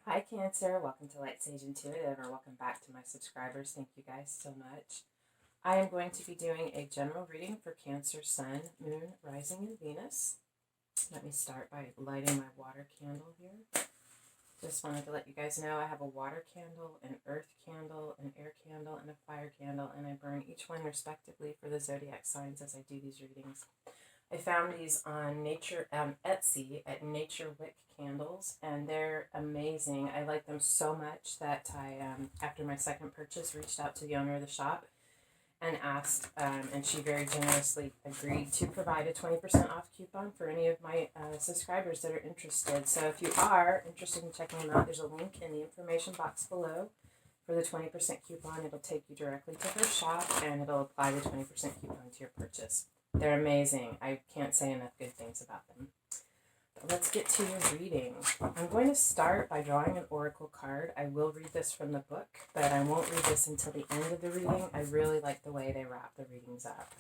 Hi Cancer, welcome to Lightsageintuitive, or welcome back to my subscribers. Thank you guys so much. I am going to be doing a general reading for Cancer, Sun, Moon, Rising, and Venus. Let me start by lighting my water candle here. Just wanted to let you guys know I have a water candle, an earth candle, an air candle, and a fire candle, and I burn each one respectively for the zodiac signs as I do these readings. I found these on Etsy at Nature Wick Candles, and they're amazing. I like them so much that I, after my second purchase, reached out to the owner of the shop and asked, and she very generously agreed to provide a 20% off coupon for any of my subscribers that are interested. So if you are interested in checking them out, there's a link in the information box below for the 20% coupon. It'll take you directly to her shop, and it'll apply the 20% coupon to your purchase. They're amazing. I can't say enough good things about them. But let's get to your reading. I'm going to start by drawing an oracle card. I will read this from the book, but I won't read this until the end of the reading. I really like the way they wrap the readings up.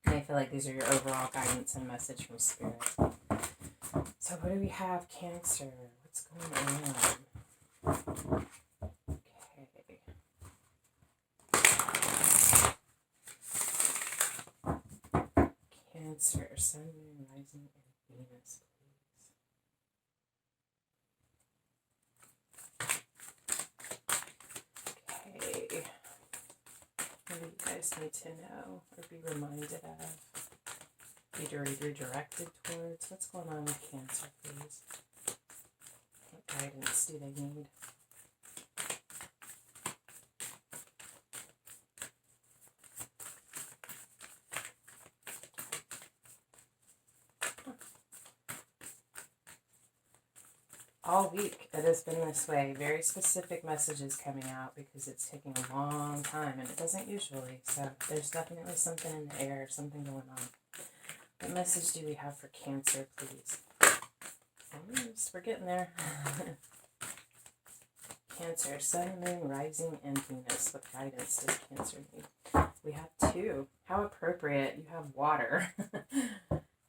And I feel like these are your overall guidance and message from Spirit. So what do we have, Cancer? What's going on? Cancer, Sun, Moon, Rising, and Venus, please. Okay. What do you guys need to know or be reminded of? Be redirected towards? What's going on with Cancer, please? What guidance do they need? All week it has been this way. Very specific messages coming out because it's taking a long time, and it doesn't usually. So there's definitely something in the air, something going on. What message do we have for Cancer, please? We're getting there. Cancer, Sun, Moon, Rising, and Venus. What guidance does Cancer need? We have two. How appropriate. You have water.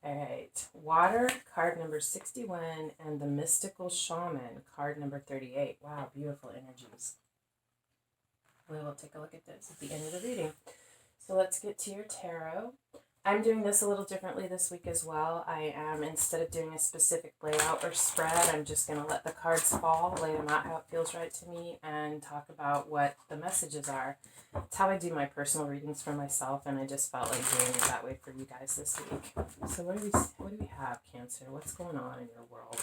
All right, water, card number 61, and the mystical shaman, card number 38. Wow, beautiful energies. We will take a look at this at the end of the reading. So let's get to your tarot. I'm doing this a little differently this week as well. I am, instead of doing a specific layout or spread, I'm just going to let the cards fall, lay them out how it feels right to me, and talk about what the messages are. It's how I do my personal readings for myself, and I just felt like doing it that way for you guys this week. So what do we have, Cancer? What's going on in your world?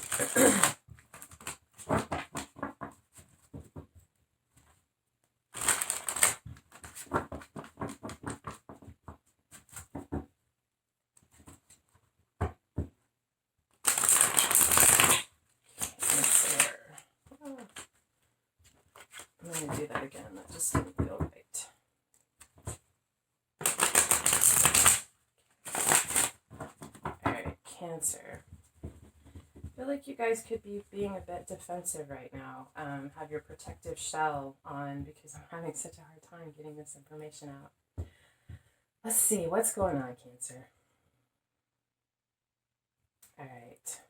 I'm going to do that again. That just didn't feel right. Alright, Cancer. I feel like you guys could be being a bit defensive right now. Have your protective shell on because I'm having such a hard time getting this information out. Let's see. What's going on, Cancer? Alright.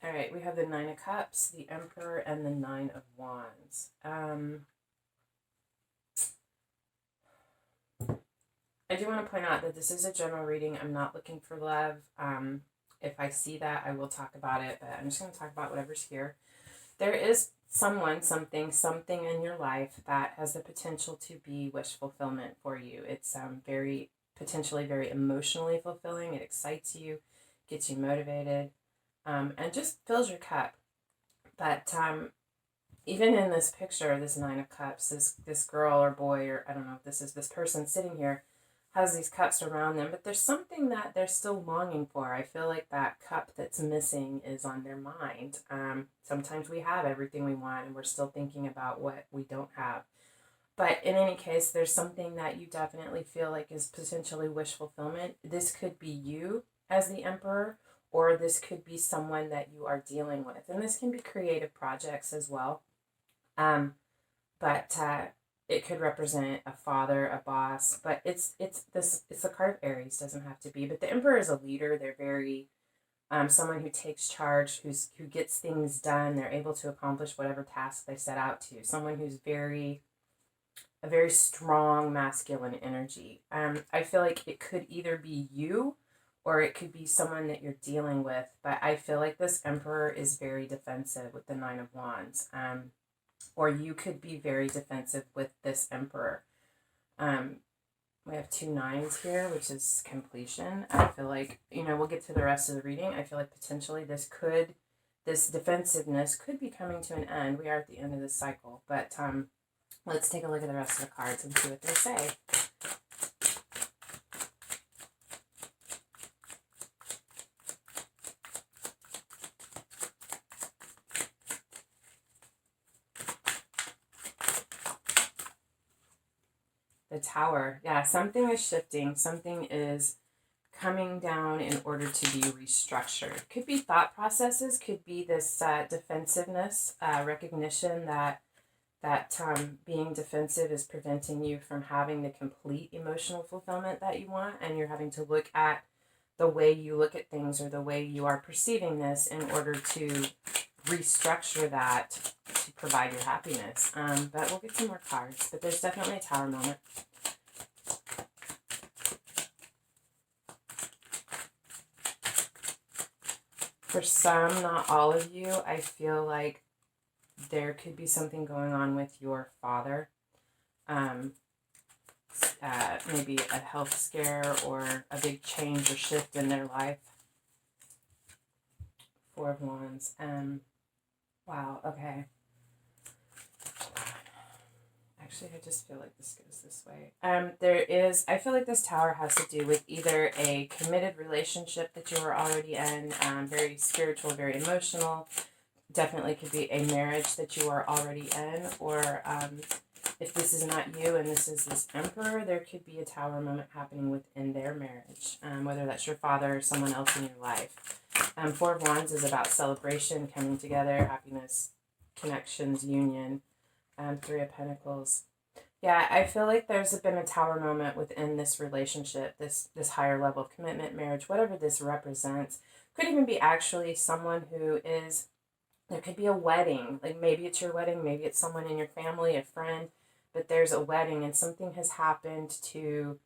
All right, we have the Nine of Cups, the Emperor, and the Nine of Wands. I do want to point out that this is a general reading. I'm not looking for love. If I see that, I will talk about it, but I'm just going to talk about whatever's here. There is someone, something in your life that has the potential to be wish fulfillment for you. It's potentially very emotionally fulfilling. It excites you, gets you motivated. And just fills your cup. But even in this picture, this Nine of Cups, this girl or boy, or I don't know if this is this person sitting here, has these cups around them, but there's something that they're still longing for. I feel like that cup that's missing is on their mind. Sometimes we have everything we want, and we're still thinking about what we don't have. But in any case, there's something that you definitely feel like is potentially wish fulfillment. This could be you as the Emperor, or this could be someone that you are dealing with. And this can be creative projects as well. But it could represent a father, a boss, but it's the card of Aries, doesn't have to be. But the Emperor is a leader. They're very someone who takes charge, who gets things done. They're able to accomplish whatever task they set out to. Someone who's a very strong masculine energy. I feel like it could either be you or it could be someone that you're dealing with, but I feel like this Emperor is very defensive with the Nine of Wands. Or you could be very defensive with this Emperor. We have 2 nines here, which is completion. I feel like, we'll get to the rest of the reading. I feel like potentially this defensiveness could be coming to an end. We are at the end of this cycle, but let's take a look at the rest of the cards and see what they say. The Tower. Yeah, something is shifting. Something is coming down in order to be restructured. Could be thought processes. Could be this defensiveness, recognition that being defensive is preventing you from having the complete emotional fulfillment that you want, and you're having to look at the way you look at things or the way you are perceiving this in order to restructure that to provide your happiness. But we'll get some more cards, but there's definitely a Tower moment. For some, not all of you, I feel like there could be something going on with your father. Maybe a health scare or a big change or shift in their life. 4 of Wands. Wow, okay. Actually, I just feel like this goes this way. I feel like this Tower has to do with either a committed relationship that you were already in, very spiritual, very emotional. Definitely could be a marriage that you are already in, or if this is not you and this is this Emperor, there could be a Tower moment happening within their marriage, whether that's your father or someone else in your life. 4 of Wands is about celebration, coming together, happiness, connections, union. 3 of Pentacles. Yeah, I feel like there's been a Tower moment within this relationship, this higher level of commitment, marriage, whatever this represents. Could even be actually someone who is, there could be a wedding. Like maybe it's your wedding, maybe it's someone in your family, a friend, but there's a wedding and something has happened to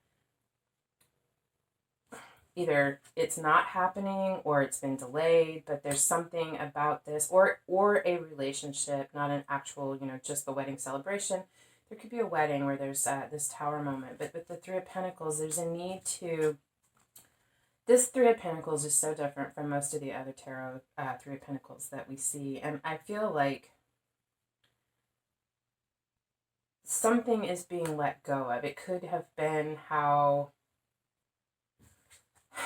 either it's not happening or it's been delayed, but there's something about this, or a relationship, not an actual, just the wedding celebration. There could be a wedding where there's this Tower moment, but with the 3 of Pentacles, there's a need to, this 3 of Pentacles is so different from most of the other tarot 3 of Pentacles that we see, and I feel like something is being let go of. It could have been how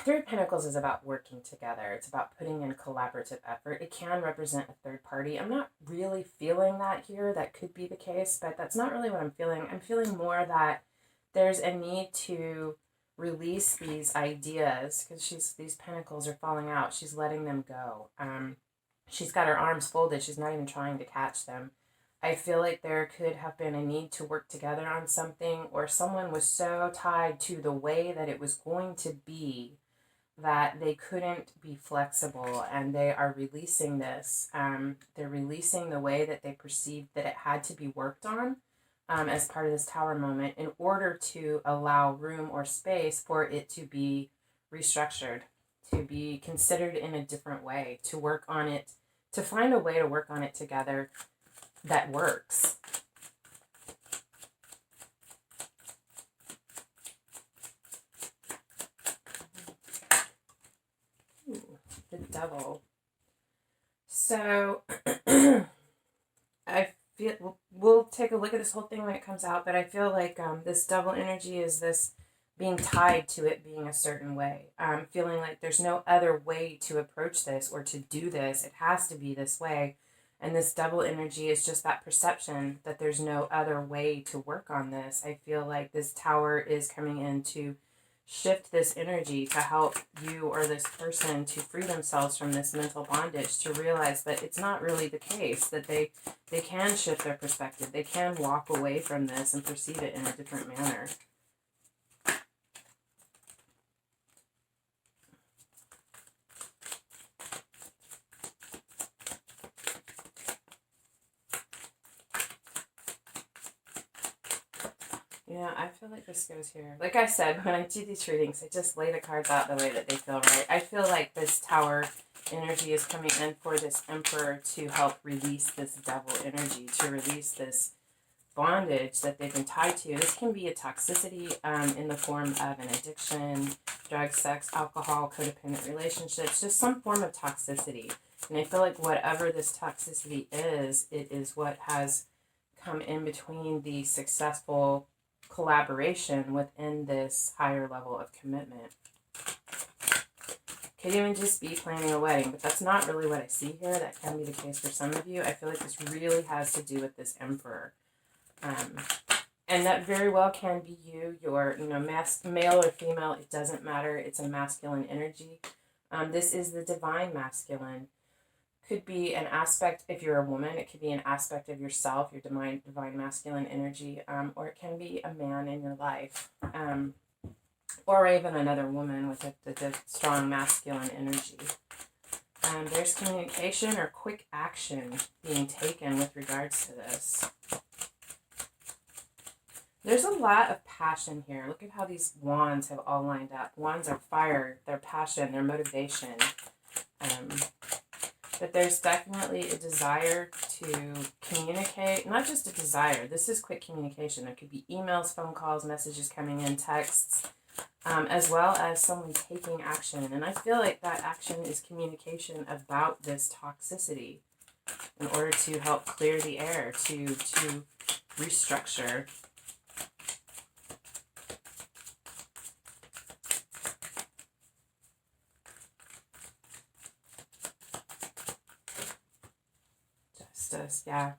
3 of Pentacles is about working together. It's about putting in collaborative effort. It can represent a third party. I'm not really feeling that here. That could be the case, but that's not really what I'm feeling. I'm feeling more that there's a need to release these ideas because these Pentacles are falling out. She's letting them go. She's got her arms folded. She's not even trying to catch them. I feel like there could have been a need to work together on something, or someone was so tied to the way that it was going to be that they couldn't be flexible, and they are releasing this. They're releasing the way that they perceived that it had to be worked on as part of this Tower moment in order to allow room or space for it to be restructured, to be considered in a different way, to work on it, to find a way to work on it together that works. Ooh, the Devil. So I feel we'll take a look at this whole thing when it comes out, but I feel like this Devil energy is this being tied to it being a certain way. Feeling like there's no other way to approach this or to do this. It has to be this way. And this Devil energy is just that perception that there's no other way to work on this. I feel like this Tower is coming in to shift this energy to help you or this person to free themselves from this mental bondage, to realize that it's not really the case, that they can shift their perspective. They can walk away from this and perceive it in a different manner. Yeah, I feel like this goes here. Like I said, when I do these readings, I just lay the cards out the way that they feel right. I feel like this Tower energy is coming in for this Emperor to help release this Devil energy, to release this bondage that they've been tied to. This can be a toxicity in the form of an addiction, drugs, sex, alcohol, codependent relationships, just some form of toxicity. And I feel like whatever this toxicity is, it is what has come in between the successful collaboration within this higher level of commitment. Could even just be planning a wedding, but that's not really what I see here. That can be the case for some of you. I feel like this really has to do with this Emperor. And that very well can be you. You're, male or female, it doesn't matter. It's a masculine energy. This is the divine masculine. Could be an aspect, if you're a woman, it could be an aspect of yourself, your divine masculine energy, or it can be a man in your life, or even another woman with the strong masculine energy. There's communication or quick action being taken with regards to this. There's a lot of passion here. Look at how these wands have all lined up. Wands are fire, their passion, their motivation. But there's definitely a desire to communicate. Not just a desire. This is quick communication. There could be emails, phone calls, messages coming in, texts, as well as someone taking action. And I feel like that action is communication about this toxicity in order to help clear the air, to restructure. Justice, yeah.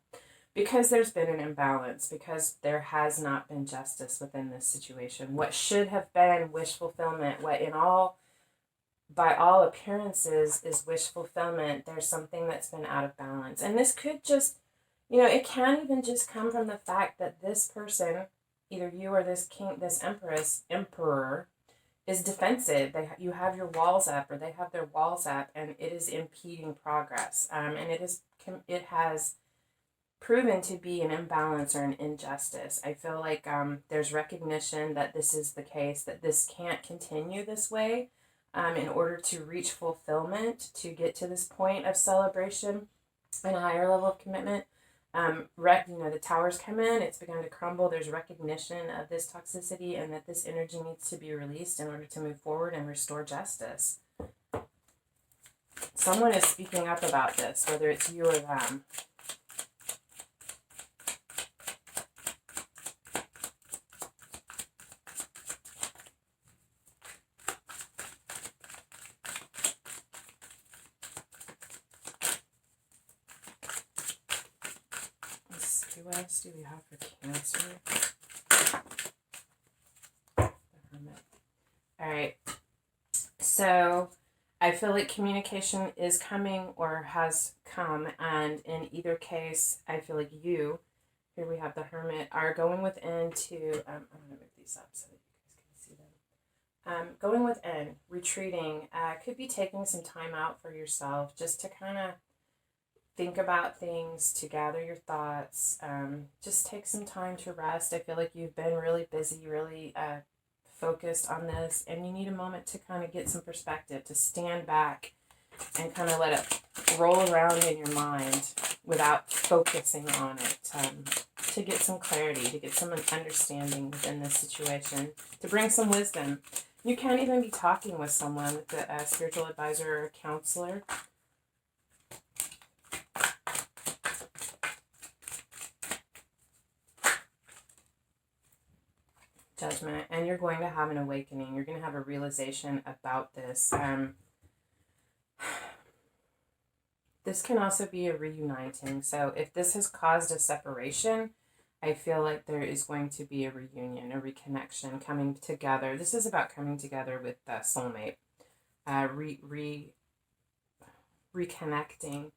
Because there's been an imbalance, because there has not been justice within this situation. What should have been wish fulfillment, what by all appearances is wish fulfillment, there's something that's been out of balance. And this could just, it can even just come from the fact that this person, either you or this king, this emperor, is defensive. You have your walls up, or they have their walls up, and it is impeding progress. And it has proven to be an imbalance or an injustice. I feel like there's recognition that this is the case, that this can't continue this way. In order to reach fulfillment, to get to this point of celebration and a higher level of commitment, the towers come in, it's begun to crumble. There's recognition of this toxicity and that this energy needs to be released in order to move forward and restore justice. Someone is speaking up about this, whether it's you or them. What else do we have for Cancer? The Hermit. All right. So I feel like communication is coming or has come, and in either case, I feel like you, here we have the Hermit, are going within to, I'm going to move these up so that you guys can see them. Going within, retreating, could be taking some time out for yourself just to kind of think about things, to gather your thoughts, just take some time to rest. I feel like you've been really busy, really focused on this, and you need a moment to kind of get some perspective, to stand back and kind of let it roll around in your mind without focusing on it, to get some clarity, to get some understanding within this situation, to bring some wisdom. You can even be talking with someone, with a spiritual advisor or a counselor. Judgment, and you're going to have an awakening. You're going to have a realization about this. This can also be a reuniting. So if this has caused a separation, I feel like there is going to be a reunion, a reconnection, coming together. This is about coming together with the soulmate, reconnecting.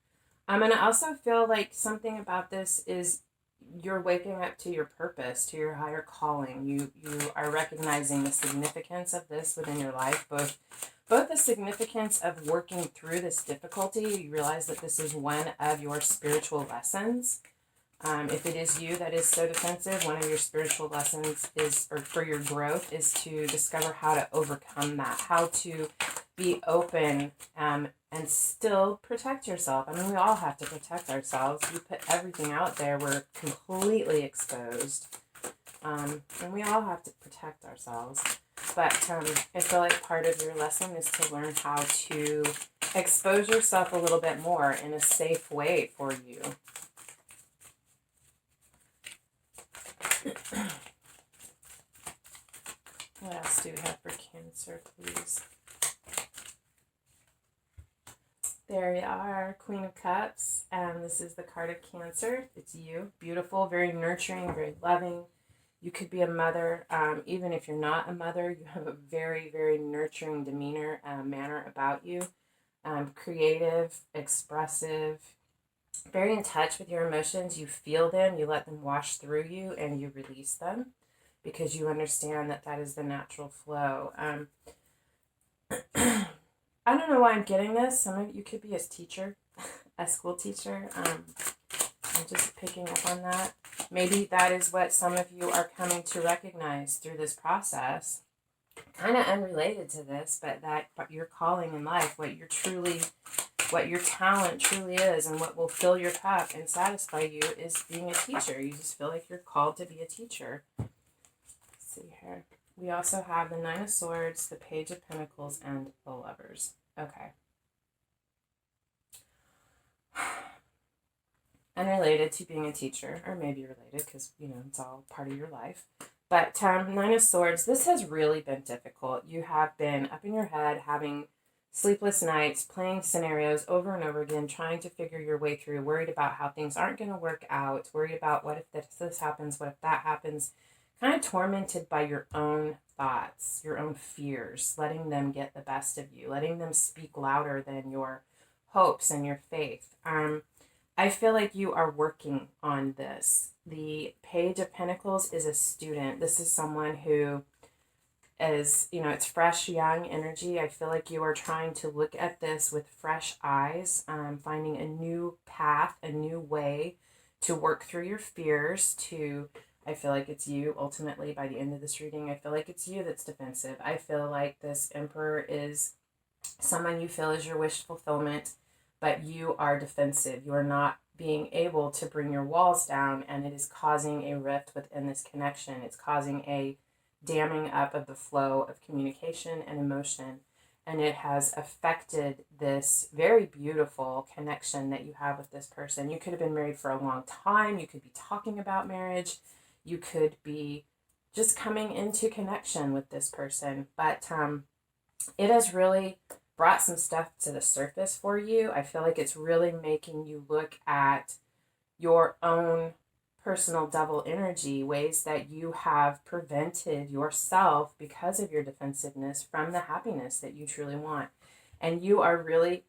And I also feel like something about this is you're waking up to your purpose, to your higher calling. You are recognizing the significance of this within your life, both the significance of working through this difficulty. You realize that this is one of your spiritual lessons. If it is you that is so defensive, one of your spiritual lessons is, or for your growth, is to discover how to overcome that, how to be open and still protect yourself. I mean, we all have to protect ourselves. We put everything out there, we're completely exposed. And we all have to protect ourselves. But I feel like part of your lesson is to learn how to expose yourself a little bit more in a safe way for you. What else do we have for Cancer, please? There we are, Queen of Cups, and this is the card of Cancer. It's you. Beautiful, very nurturing, very loving. You could be a mother. Even if you're not a mother, you have a very, very nurturing demeanor, manner about you. Creative, expressive, very in touch with your emotions. You feel them, you let them wash through you, and you release them because you understand that that is the natural flow. I don't know why I'm getting this. Some of you could be a teacher, a school teacher. I'm just picking up on that. Maybe that is what some of you are coming to recognize through this process. Kind of unrelated to this, but that your calling in life, what your talent truly is, and what will fill your cup and satisfy you is being a teacher. You just feel like you're called to be a teacher. Let's see here. We also have the Nine of Swords, the Page of Pentacles, and the Lovers. Okay. Unrelated to being a teacher, or maybe related because, it's all part of your life. But Nine of Swords, this has really been difficult. You have been up in your head, having sleepless nights, playing scenarios over and over again, trying to figure your way through, worried about how things aren't going to work out, worried about what if this happens, what if that happens, kind of tormented by your own thoughts, your own fears, letting them get the best of you, letting them speak louder than your hopes and your faith. I feel like you are working on this. The Page of Pentacles is a student. This is someone who is, it's fresh, young energy. I feel like you are trying to look at this with fresh eyes, finding a new path, a new way to work through your fears, I feel like it's you, ultimately, by the end of this reading. I feel like it's you that's defensive. I feel like this Emperor is someone you feel is your wish fulfillment, but you are defensive. You are not being able to bring your walls down, and it is causing a rift within this connection. It's causing a damming up of the flow of communication and emotion, and it has affected this very beautiful connection that you have with this person. You could have been married for a long time. You could be talking about marriage. You could be just coming into connection with this person, but it has really brought some stuff to the surface for you. I feel like it's really making you look at your own personal double energy, ways that you have prevented yourself because of your defensiveness from the happiness that you truly want. And you are really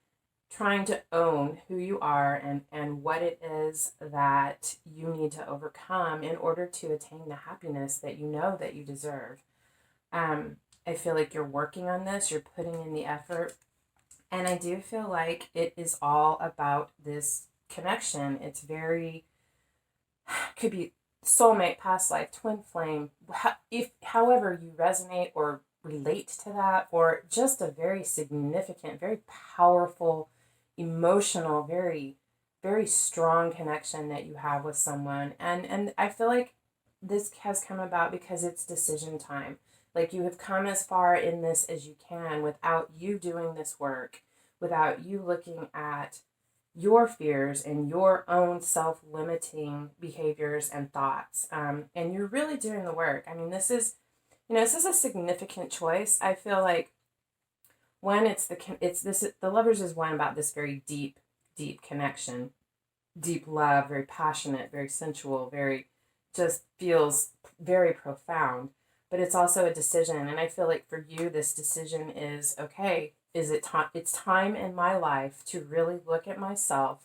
trying to own who you are and what it is that you need to overcome in order to attain the happiness that you know that you deserve. I feel like you're working on this, you're putting in the effort, and I do feel like it is all about this connection. It's very, could be soulmate, past life, twin flame, however you resonate or relate to that, or just a very significant, very powerful, emotional, very, very strong connection that you have with someone. And I feel like this has come about because it's decision time. Like, you have come as far in this as you can without you doing this work, without you looking at your fears and your own self-limiting behaviors and thoughts. And you're really doing the work. I mean, this is a significant choice. I feel like when the Lovers is one about this very deep connection, deep love, very passionate, very sensual, very, just feels very profound, but it's also a decision. And I feel like for you, this decision is, okay, is it time? It's time in my life to really look at myself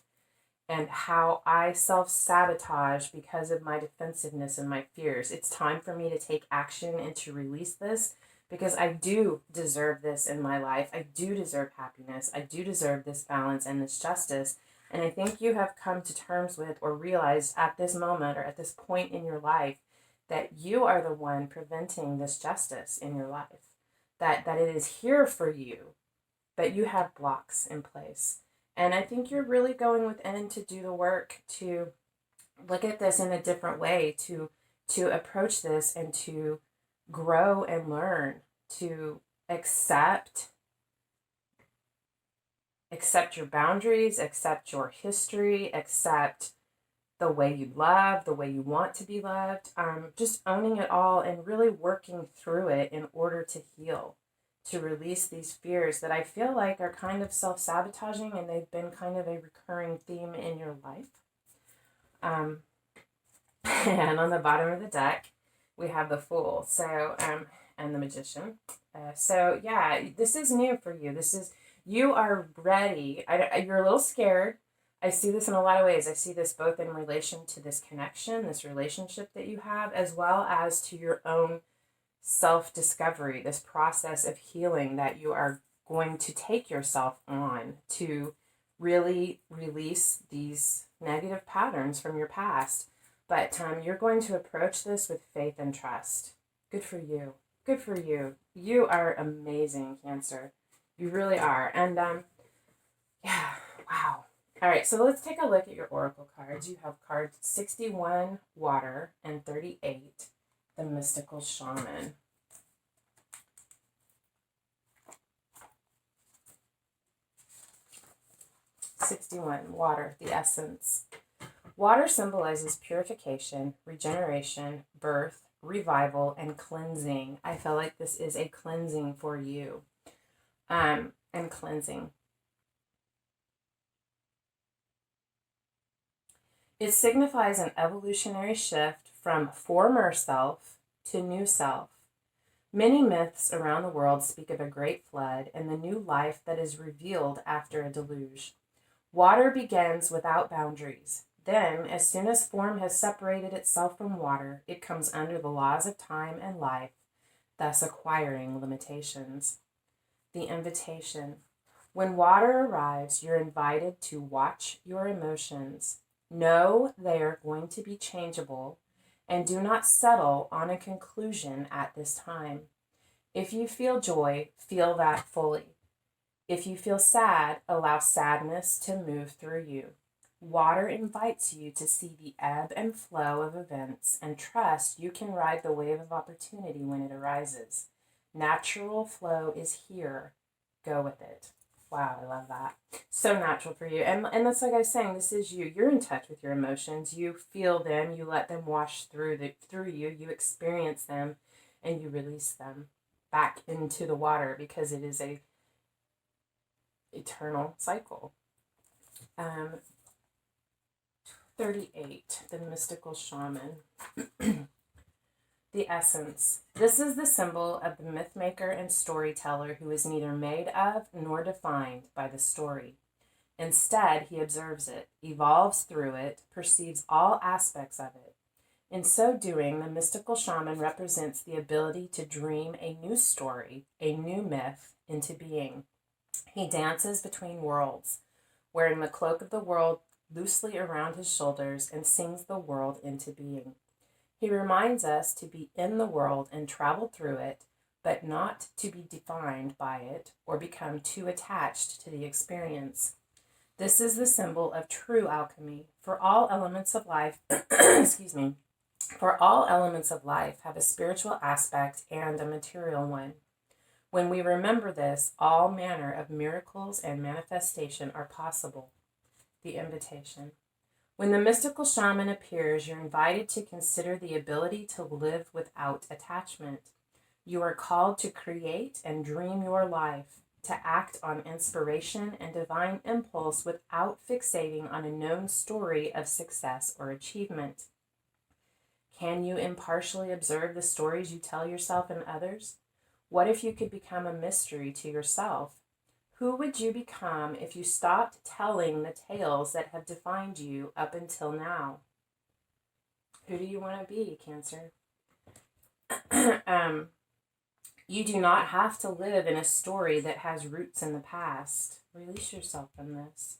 and how I self-sabotage because of my defensiveness and my fears. It's time for me to take action and to release this, because I do deserve this in my life. I do deserve happiness. I do deserve this balance and this justice. And I think you have come to terms with or realized at this moment or at this point in your life that you are the one preventing this justice in your life. That it is here for you, but you have blocks in place. And I think you're really going within to do the work to look at this in a different way, to approach this and to grow and learn, to accept your boundaries, accept your history, accept the way you love, the way you want to be loved, just owning it all and really working through it in order to heal, to release these fears that I feel like are kind of self-sabotaging, and they've been kind of a recurring theme in your life. And on the bottom of the deck, we have the Fool, and the Magician. So yeah, this is new for you. You are ready. You're a little scared. I see this in a lot of ways. I see this both in relation to this connection, this relationship that you have, as well as to your own self-discovery, this process of healing that you are going to take yourself on to really release these negative patterns from your past. But you're going to approach this with faith and trust. Good for you. Good for you. You are amazing, Cancer. You really are. And yeah, wow. All right, so let's take a look at your oracle cards. You have cards 61, Water, and 38, the Mystical Shaman. '61, Water, the Essence. Water symbolizes purification, regeneration, birth, revival, and cleansing. I feel like this is a cleansing for you. And cleansing. It signifies an evolutionary shift from former self to new self. Many myths around the world speak of a great flood and the new life that is revealed after a deluge. Water begins without boundaries. Then, as soon as form has separated itself from water, it comes under the laws of time and life, thus acquiring limitations. The invitation. When water arrives, you're invited to watch your emotions. Know they are going to be changeable, and do not settle on a conclusion at this time. If you feel joy, feel that fully. If you feel sad, allow sadness to move through you. Water invites you to see the ebb and flow of events and trust you can ride the wave of opportunity when it arises. Natural flow is here. Go with it. Wow, I love that. So natural for you. And that's like I was saying, this is you. You're in touch with your emotions. You feel them. You let them wash through you. You experience them and you release them back into the water because it is a eternal cycle. 38, the Mystical Shaman. The Essence. This is the symbol of the mythmaker and storyteller who is neither made of nor defined by the story. Instead, he observes it, evolves through it, perceives all aspects of it. In so doing, the mystical shaman represents the ability to dream a new story, a new myth, into being. He dances between worlds, wearing the cloak of the world loosely around his shoulders, and sings the world into being. He reminds us to be in the world and travel through it, but not to be defined by it or become too attached to the experience. This is the symbol of true alchemy. For all elements of life, for all elements of life have a spiritual aspect and a material one. When we remember this, all manner of miracles and manifestation are possible. The invitation. When the mystical shaman appears, you're invited to consider the ability to live without attachment. You are called to create and dream your life, to act on inspiration and divine impulse without fixating on a known story of success or achievement. Can you impartially observe the stories you tell yourself and others? What if you could become a mystery to yourself? Who would you become if you stopped telling the tales that have defined you up until now? Who do you want to be, Cancer? You do not have to live in a story that has roots in the past. Release yourself from this.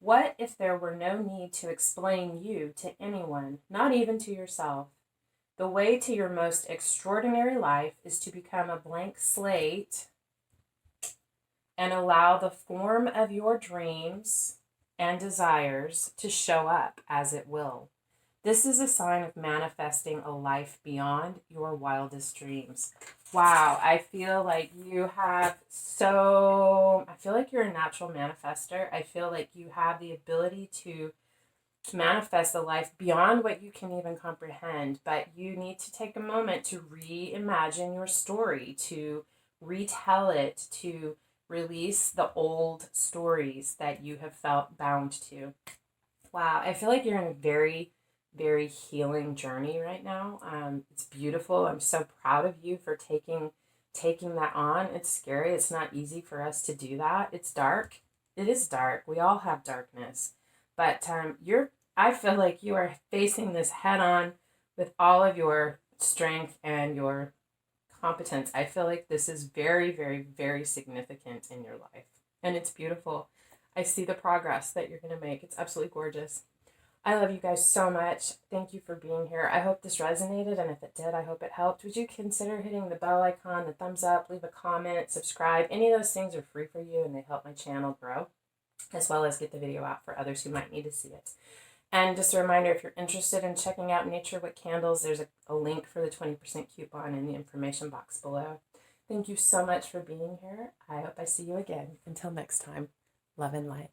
What if there were no need to explain you to anyone, not even to yourself? The way to your most extraordinary life is to become a blank slate and allow the form of your dreams and desires to show up as it will. This is a sign of manifesting a life beyond your wildest dreams. Wow, I feel like you have I feel like you're a natural manifester. I feel like you have the ability to manifest a life beyond what you can even comprehend, but you need to take a moment to reimagine your story, to retell it, to release the old stories that you have felt bound to. Wow, I feel like you're in a very, very healing journey right now. It's beautiful. I'm so proud of you for taking that on. It's scary. It's not easy for us to do that. It's dark. It is dark. We all have darkness, but I feel like you are facing this head on with all of your strength and your competence. I feel like this is very, very, very significant in your life, and it's beautiful. I see the progress that you're going to make. It's absolutely gorgeous. I love you guys so much. Thank you for being here. I hope this resonated, and if it did, I hope it helped. Would you consider hitting the bell icon, the thumbs up, leave a comment, subscribe? Any of those things are free for you, and they help my channel grow, as well as get the video out for others who might need to see it. And just a reminder, if you're interested in checking out Nature with Candles, there's a link for the 20% coupon in the information box below. Thank you so much for being here. I hope I see you again. Until next time, love and light.